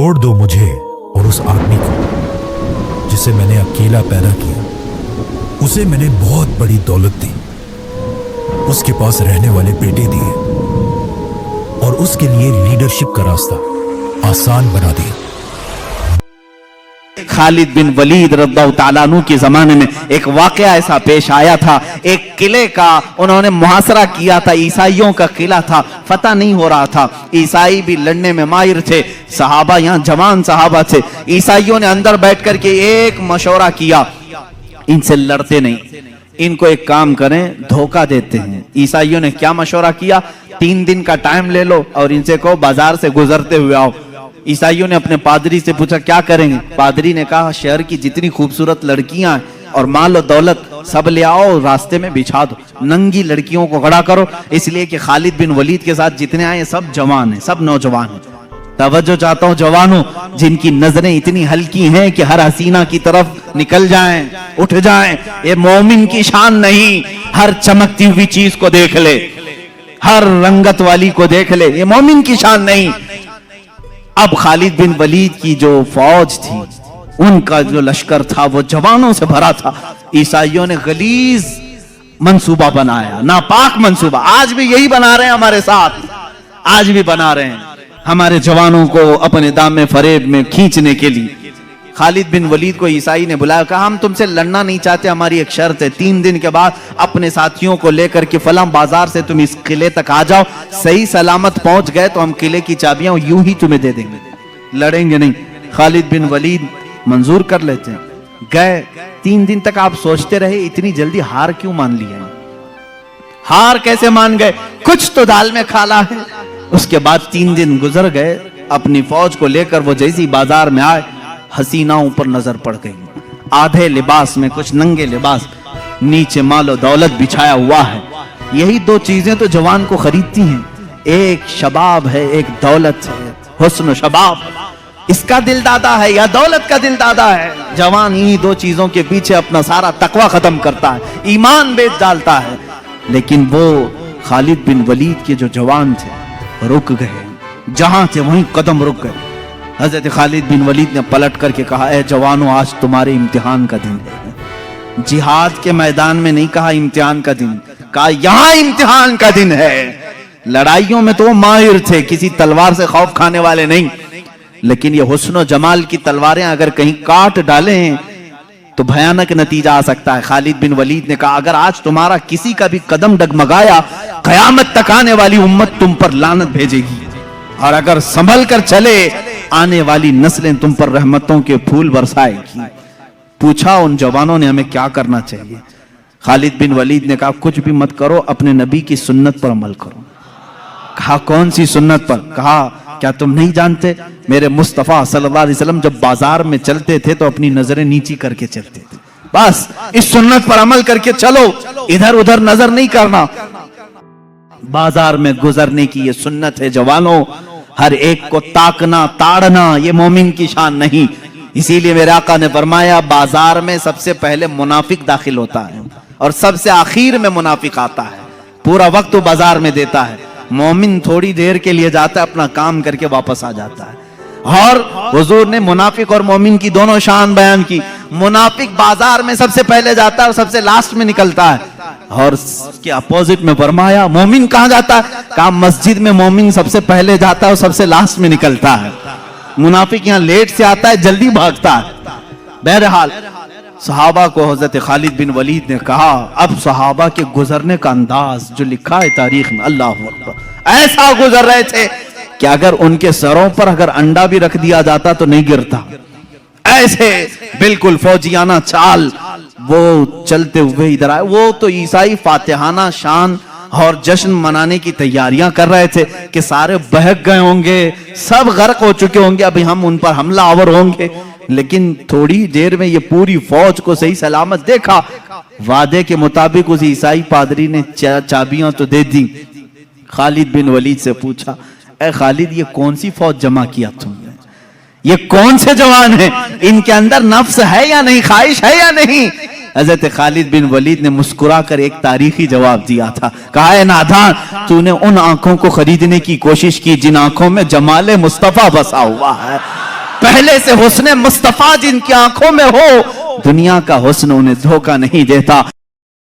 छोड़ दो मुझे और उस आदमी को जिसे मैंने अकेला पैदा किया। उसे मैंने बहुत बड़ी दौलत दी, उसके पास रहने वाले बेटे दिए और उसके लिए लीडरशिप का रास्ता आसान बना दिया। खालिद बिन वलीद रज़ियल्लाहु ताला अन्हु के जमाने में एक वाकया ऐसा पेश आया था। एक किले का उन्होंने मुहासरा किया था, ईसाइयों का किला था, फतह नहीं हो रहा था। ईसाई भी लड़ने में माहिर थे, सहाबा यहाँ जवान सहाबा थे। ईसाइयों ने अंदर बैठ करके एक मशवरा किया, इनसे लड़ते नहीं, इनको एक काम करें, धोखा देते हैं। ईसाइयों ने क्या मशवरा किया, 3 दिन का टाइम ले लो और इनसे कहो बाजार से गुजरते हुए आओ। ईसाइयों ने अपने पादरी से पूछा क्या करेंगे। पादरी ने कहा शहर की जितनी खूबसूरत लड़कियां और माल और दौलत सब ले आओ, रास्ते में बिछा दो, नंगी लड़कियों को खड़ा करो, इसलिए कि खालिद बिन वलीद के साथ जितने आए सब जवान हैं, सब नौजवान हैं। तवज्जो चाहता हूं जवानों, जिनकी नजरें इतनी हल्की हैं कि हर हसीना की तरफ निकल जाएं, उठ जाएं। ये मोमिन की शान नहीं, हर चमकती हुई चीज को देख ले, हर रंगत वाली को देख ले, ये मोमिन की शान नहीं। अब खालिद बिन वलीद की जो फौज थी, उनका जो लश्कर था वो जवानों से भरा था। ईसाइयों ने गलीज मंसूबा बनाया, नापाक मंसूबा। आज भी यही बना रहे हैं हमारे साथ, आज भी बना रहे हैं हमारे जवानों को अपने दामे फरेब में खींचने के लिए। खालिद बिन वलीद को ईसाई ने बुलाया, कहा हम तुमसे लड़ना नहीं चाहते, हमारी एक शर्त है, 3 दिन के बाद अपने साथियों को लेकर के फलां बाजार से तुम इस किले तक आ जाओ, सही सलामत पहुंच गए तो हम किले की चाबियां यूं ही तुम्हें दे देंगे, लड़ेंगे नहीं। खालिद बिन वलीद मंजूर कर लेते हैं, गए। 3 दिन तक आप सोचते रहे इतनी जल्दी हार क्यों मान लिया, हार कैसे मान गए, कुछ तो दाल में खाला है। उसके बाद 3 दिन गुजर गए, अपनी फौज को लेकर वो जैसी बाजार में आए, हसीनाओं पर नजर पड़ गई, आधे लिबास में, कुछ नंगे लिबास, नीचे मालो दौलत बिछाया हुआ है। यही 2 चीजें तो जवान को खरीदती हैं, एक शबाब है, एक दौलत है। हुस्न शबाब, इसका दिल दादा है या दौलत का दिल दादा है। जवान इन्हीं 2 चीजों के पीछे अपना सारा तकवा खत्म करता है, ईमान बेच डालता है। लेकिन वो खालिद बिन वलीद के जो जवान थे रुक गए, जहां थे वहीं कदम रुक गए। हजरत खालिद बिन वलीद ने पलट करके कहा, ए जवानों, आज तुम्हारे इम्तिहान का दिन है। जिहाद के मैदान में नहीं कहा इम्तिहान का दिन, कहा यहां इम्तिहान का दिन है। लड़ाइयों में तो वो माहिर थे, किसी तलवार से खौफ खाने वाले नहीं, लेकिन ये हुस्न जमाल की तलवारें अगर कहीं काट डालें तो भयानक नतीजा आ सकता है। खालिद बिन वलीद ने कहा अगर आज तुम्हारा किसी का भी कदम डगमगाया, कयामत तक आने वाली उम्मत तुम पर लानत भेजेगी, और अगर संभल कर चले आने वाली नस्लें तुम पर रहमतों के फूल बरसाएगी। पूछा उन जवानों ने हमें क्या करना चाहिए। खालिद बिन वलीद ने कहा कुछ भी मत करो, अपने नबी की सुन्नत पर अमल करो। कहा कौन सी सुन्नत पर? कहा क्या तुम नहीं जानते मेरे मुस्तफा सल्लल्लाहु अलैहि वसल्लम जब बाजार में चलते थे तो अपनी नजरें नीची करके चलते थे, बस इस सुन्नत पर अमल करके चलो, इधर उधर नजर नहीं करना। बाजार में गुजरने की ये सुन्नत है जवानों, हर एक को ताकना ताड़ना ये मोमिन की शान नहीं। इसीलिए मेरे आका ने फरमाया बाजार में सबसे पहले मुनाफिक दाखिल होता है और सबसे आखिर में मुनाफिक आता है, पूरा वक्त वो बाजार में देता है। मोमिन थोड़ी देर के लिए जाता है, अपना काम करके वापस आ जाता है। और हुजूर ने मुनाफिक और मोमिन की दोनों शान बयान की। मुनाफिक बाजार में सबसे पहले जाता है और सबसे लास्ट में निकलता है, और उसके अपोजिट में फरमाया मोमिन कहां जाता है? कहा मस्जिद में मोमिन सबसे पहले जाता है और सबसे लास्ट में निकलता है। मुनाफिक यहाँ लेट से आता है, जल्दी भागता है। बहरहाल सहाबा को हजरत खालिद बिन वलीद ने कहा, अब सहाबा के गुजरने का अंदाज जो लिखा है तारीख में, अल्लाह अकबर, ऐसा गुजर रहे थे कि अगर उनके सरों पर अगर अंडा भी रख दिया जाता तो नहीं गिरता। ऐसे बिल्कुल फौजियाना चाल वो चलते हुए इधर आए। वो तो ईसाई फातिहाना शान और जश्न मनाने की तैयारियां कर रहे थे कि सारे बहक गए होंगे, सब गर्क हो चुके होंगे, अभी हम उन पर हमला आवर होंगे। लेकिन थोड़ी देर में ये पूरी फौज को सही सलामत देखा। वादे के मुताबिक उस ईसाई पादरी ने चाबियां तो दे दी। खालिद बिन वलीद से पूछा, ए खालिद ये कौन सी फौज जमा किया तुमने, ये कौन से जवान हैं, इनके अंदर नफ्स है या नहीं, ख्वाहिश है या नहीं? हजरत खालिद बिन वलीद ने मुस्कुराकर एक तारीखी जवाब दिया था। कहा है नादान, तूने उन आंखों को खरीदने की कोशिश की जिन आंखों में जमाले मुस्तफा बसा हुआ है। پہلے سے حسن مصطفیٰ جن کی آنکھوں میں ہو دنیا کا حسن انہیں دھوکہ نہیں دیتا.